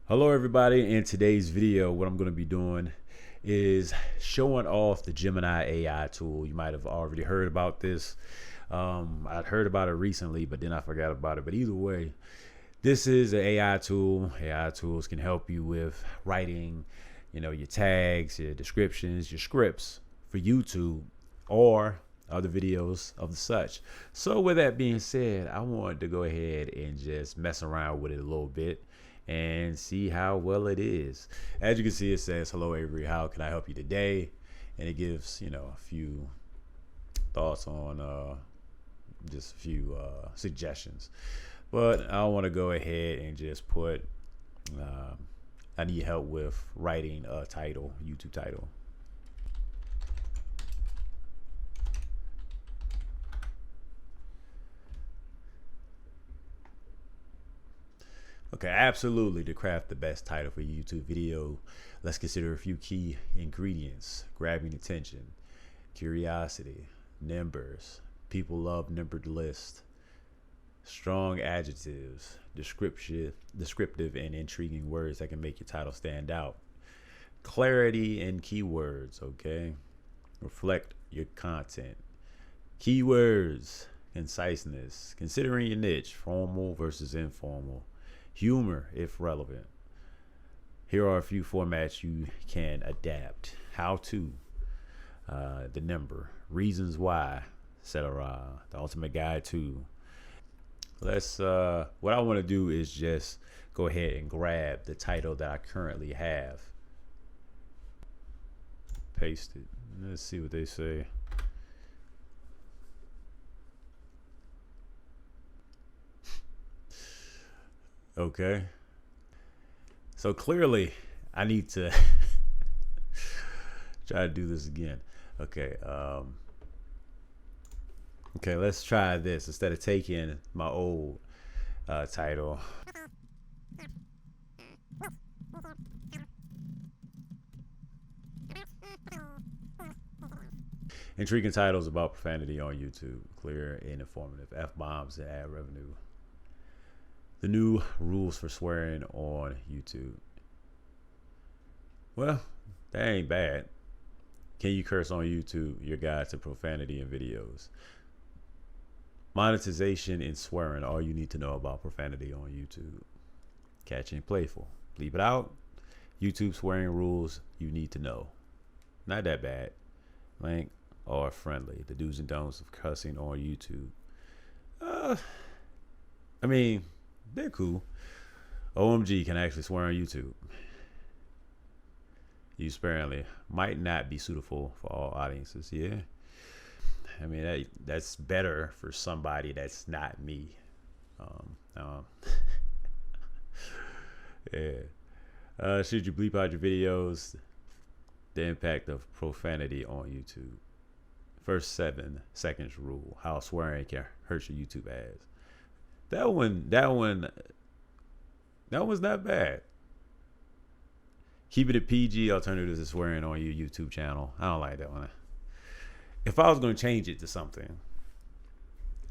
Hello everybody. In today's video, what I'm going to be doing is showing off the Gemini AI tool. You might have already heard about this. I'd heard about it recently, but then I forgot about it. But either way, this is an AI tool. AI tools can help you with writing, your tags, your descriptions, your scripts for YouTube or other videos of the such. So with that being said, I wanted to go ahead and just mess around with it a little bit and see how well it is. As you can see, it says, "Hello Avery, how can I help you today?" And it gives, a few thoughts on just a few suggestions. But I want to go ahead and just put, I need help with writing a title, YouTube title. Okay, absolutely. To craft the best title for your YouTube video, let's consider a few key ingredients: grabbing attention, curiosity, numbers. People love numbered lists. Strong adjectives, descriptive and intriguing words that can make your title stand out. Clarity and keywords, okay? Reflect your content. Keywords, conciseness, considering your niche, formal versus informal. Humor if relevant. Here are a few formats you can adapt. How to, the number, reasons why, etc. The ultimate guide to. What I want to do is just go ahead and grab the title that I currently have. Paste it. Let's see what they say. Okay. So clearly I need to try to do this again. Okay. Okay, let's try this instead of taking my old title. Intriguing titles about profanity on YouTube. Clear and informative. F-bombs and ad revenue. The new rules for swearing on YouTube. Well, that ain't bad. Can you curse on YouTube? Your guide to profanity in videos. Monetization and swearing. All you need to know about profanity on YouTube. Catchy and playful. Leave it out. YouTube swearing rules you need to know. Not that bad. Link or friendly. The do's and don'ts of cussing on YouTube. I mean, they're cool. OMG can actually swear on YouTube. Use sparingly. Might not be suitable for all audiences. Yeah. I mean, that's better for somebody that's not me. Yeah. Should you bleep out your videos? The impact of profanity on YouTube. First 7 seconds rule. How swearing can hurt your YouTube ads. That one's not bad. Keep it a PG. Alternatives to swearing on your YouTube channel. I don't like that one. If I was going to change it to something,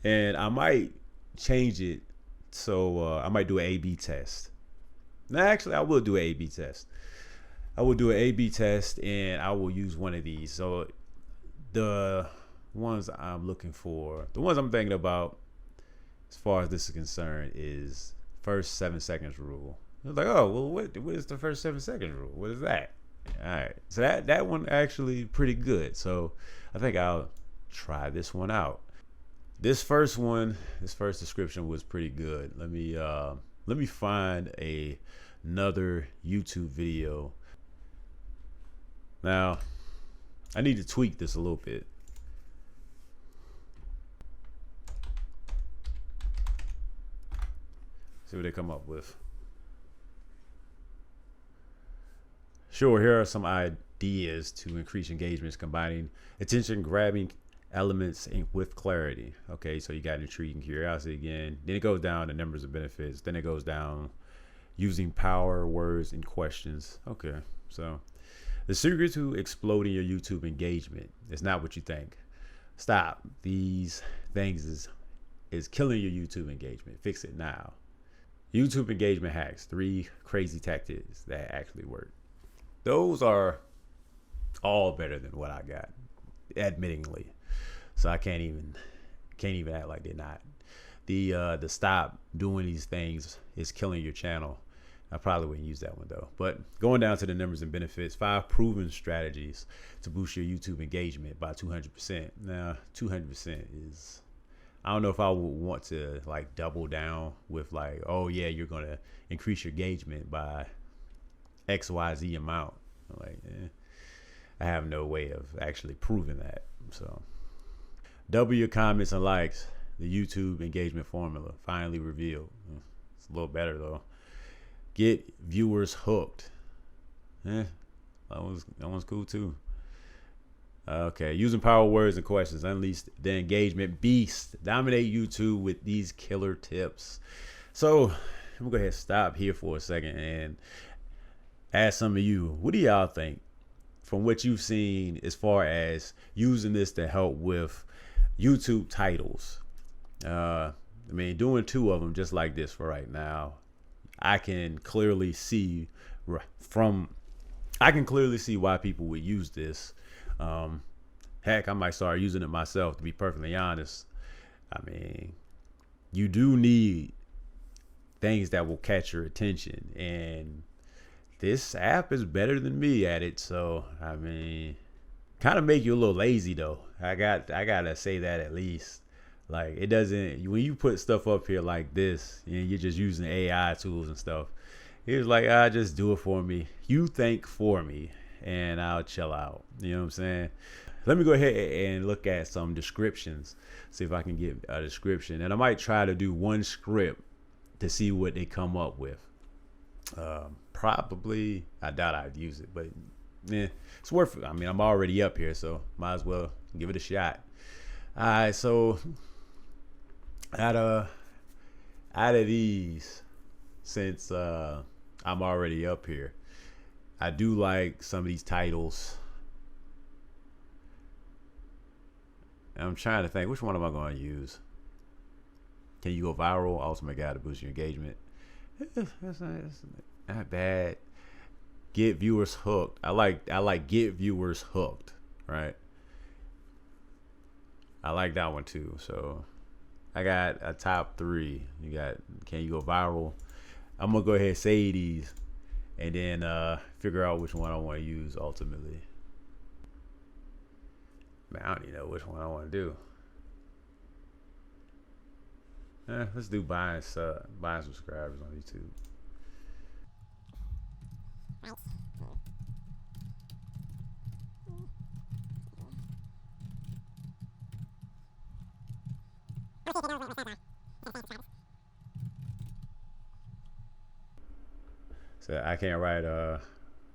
and I might change it, so I might do an A/B test. Now, actually, I will do an A/B test. I will do an A/B test, and I will use one of these. So the ones I'm looking for, the ones I'm thinking about, as far as this is concerned, is first 7 seconds rule. I was like, oh, well, what is the first 7 seconds rule? What is that? All right, so that one actually pretty good. So I think I'll try this one out. This first description was pretty good. Let me find another YouTube video. Now I need to tweak this a little bit. See what they come up with. Sure, here are some ideas to increase engagements, combining attention-grabbing elements with clarity. Okay, so you got intrigue and curiosity again. Then it goes down to numbers of benefits. Then it goes down using power, words, and questions. Okay, so the secret to exploding your YouTube engagement is not what you think. Stop. These things is killing your YouTube engagement. Fix it now. YouTube engagement hacks, 3 crazy tactics that actually work. Those are all better than what I got, admittingly. So I can't even act like they're not. The stop doing these things is killing your channel. I probably wouldn't use that one though. But going down to the numbers and benefits, 5 proven strategies to boost your YouTube engagement by 200%. Now, 200% is, I don't know if I would want to like double down with like, oh yeah, you're gonna increase your engagement by XYZ amount. Like, I have no way of actually proving that. So, double your comments and likes. The YouTube engagement formula finally revealed. It's a little better though. Get viewers hooked. That one's cool too. Okay, using power words and questions. Unleash the engagement beast. Dominate YouTube with these killer tips. So I'm gonna go ahead and stop here for a second and ask some of you, what do y'all think from what you've seen as far as using this to help with YouTube titles? I mean, doing 2 of them just like this for right now, I can clearly see why people would use this. Heck, I might start using it myself, to be perfectly honest. I mean, you do need things that will catch your attention, and this app is better than me at it. So, I mean, kind of make you a little lazy though. I gotta say that at least. Like, it doesn't, when you put stuff up here like this and you're just using AI tools and stuff, it's like, just do it for me. You think for me and I'll chill out. You know what I'm saying? Let me go ahead and look at some descriptions, see if I can get a description. And I might try to do one script to see what they come up with. Probably, I doubt I'd use it, but yeah, it's worth it. I mean, I'm already up here, so might as well give it a shot. All right, so out of these, since I'm already up here, I do like some of these titles. I'm trying to think, which one am I going to use? Can you go viral? Ultimate guide to boost your engagement. That's not bad. Get viewers hooked. I like get viewers hooked, right? I like that one too. So I got a top 3. You got, can you go viral? I'm gonna go ahead and say these and then figure out which one I want to use ultimately. Man, I don't even know which one I want to do. Let's do buying subscribers on YouTube. So I can't write a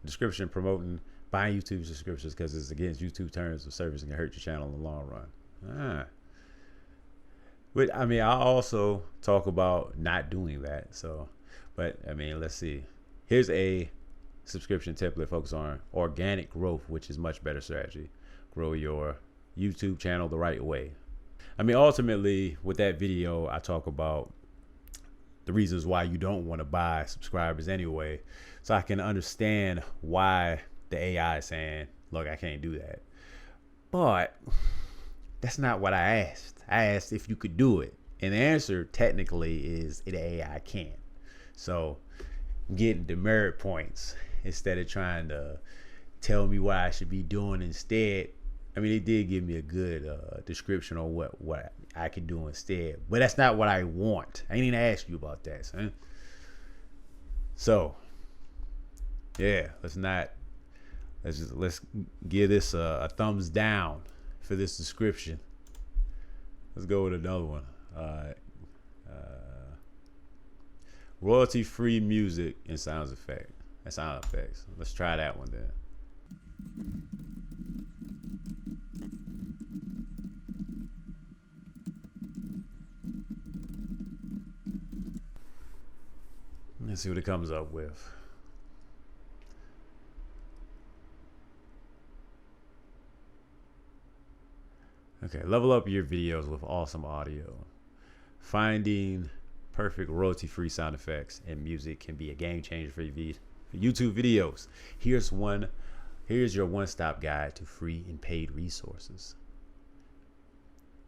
description promoting buying YouTube subscriptions because it's against YouTube terms of service and can hurt your channel in the long run. But I mean, I also talk about not doing that. So, but I mean, let's see. Here's a subscription template focused on organic growth, which is much better strategy. Grow your YouTube channel the right way. I mean, ultimately, with that video, I talk about the reasons why you don't want to buy subscribers anyway. So I can understand why the AI is saying, look, I can't do that. But that's not what I asked. I asked if you could do it. And the answer technically is the AI can't. So I'm getting demerit points instead of trying to tell me what I should be doing instead. I mean, they did give me a good description on what I can do instead, but that's not what I want. I ain't even ask you about that, son. So, yeah, let's give this a thumbs down for this description. Let's go with another one. Royalty-free music and sound effects. Let's try that one then. Let's see what it comes up with. Okay, level up your videos with awesome audio. Finding perfect royalty-free sound effects and music can be a game changer for YouTube videos. Here's your one-stop guide to free and paid resources.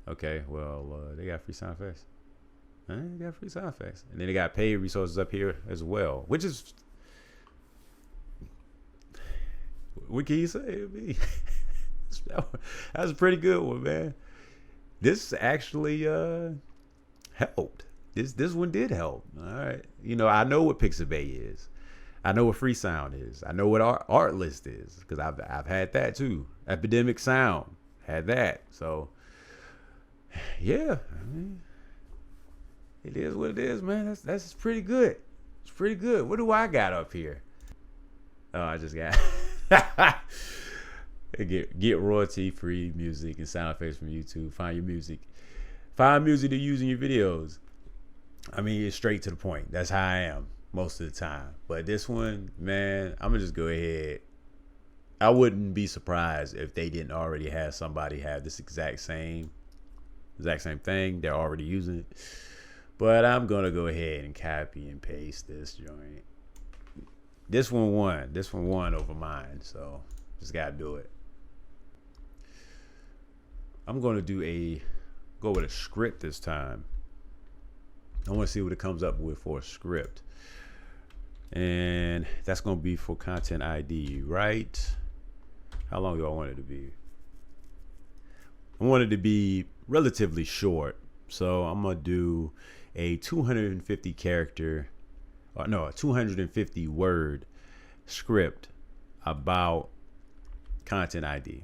Okay, well, they got free sound effects. They got free sound effects. And then they got paid resources up here as well, which is, what can you say? That was a pretty good one, man. This actually helped. This one did help. All right. I know what Pixabay is. I know what Freesound is. I know what Artlist is, because I've had that too. Epidemic Sound had that. So yeah, it is what it is, man. That's pretty good. It's pretty good. What do I got up here? Oh, I just got get royalty free music and sound effects from YouTube. Find music to use in your videos. I mean, it's straight to the point. That's how I am most of the time. But this one, man, I'm gonna just go ahead. I wouldn't be surprised if they didn't already have somebody have this exact same thing. They're already using it. But I'm gonna go ahead and copy and paste this joint. This one won over mine, so just gotta do it. I'm gonna go with a script this time. I want to see what it comes up with for a script. And that's going to be for content ID, right? How long do I want it to be? I want it to be relatively short. So I'm going to do a 250 word script about content ID.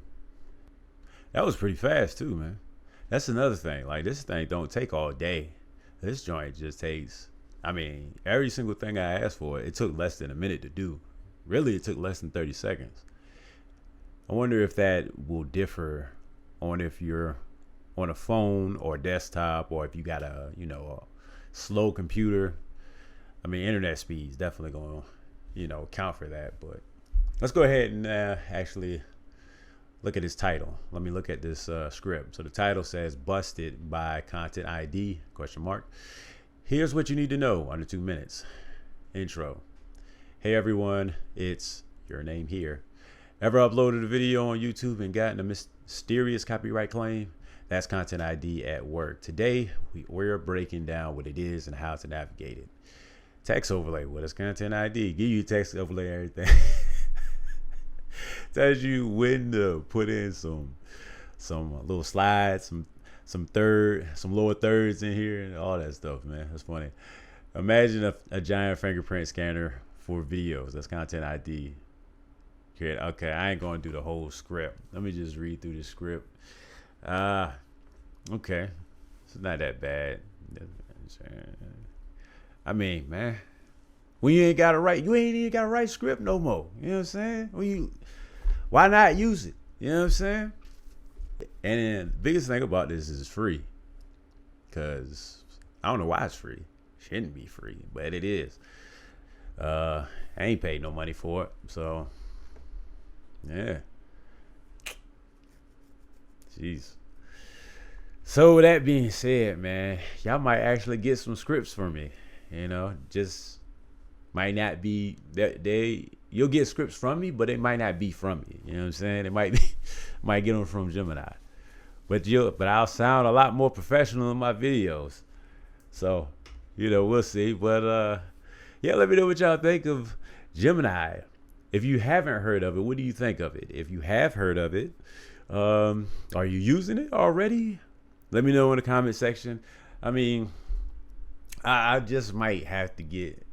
That was pretty fast too, man. That's another thing. Like, this thing don't take all day. This joint just takes, every single thing I asked for, it took less than a minute to do. Really, it took less than 30 seconds. I wonder if that will differ on if you're on a phone or desktop, or if you got a slow computer. Internet speed is definitely going to, account for that. But let's go ahead and actually look at this title. Let me look at this script. So the title says "Busted by Content ID?" ? Here's what you need to know under 2 minutes. Intro. Hey everyone, it's your name here. Ever uploaded a video on YouTube and gotten a mysterious copyright claim? That's Content ID at work. Today we're breaking down what it is and how to navigate it. Text overlay. What is Content ID? Give you text overlay everything. Tells you when to put in some little slides, some lower thirds in here, and all that stuff, man. That's funny. Imagine a giant fingerprint scanner for videos. That's Content ID. Okay, I ain't gonna do the whole script. Let me just read through the script. Okay, it's not that bad. Man, when you ain't even got to write script no more. You know what I'm saying? Why not use it? You know what I'm saying? And then the biggest thing about this is it's free. Because I don't know why it's free. It shouldn't be free, but it is. I ain't paid no money for it. So, yeah. Jeez. So with that being said, man, y'all might actually get some scripts from me. Just might not be that you'll get scripts from me, but it might not be from me. You know what I'm saying? It might get them from Gemini, but I'll sound a lot more professional in my videos. So, we'll see. But yeah, let me know what y'all think of Gemini. If you haven't heard of it, what do you think of it? If you have heard of it, are you using it already? Let me know in the comment section. I just might have to get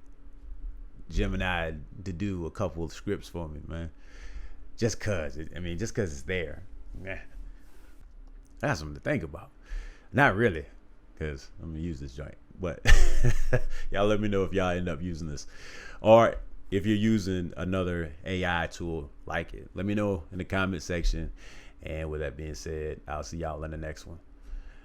Gemini to do a couple of scripts for me, man. Just cause it's there. Man. That's something to think about. Not really, because I'm gonna use this joint. But y'all let me know if y'all end up using this, or if you're using another AI tool like it. Let me know in the comment section. And with that being said, I'll see y'all in the next one.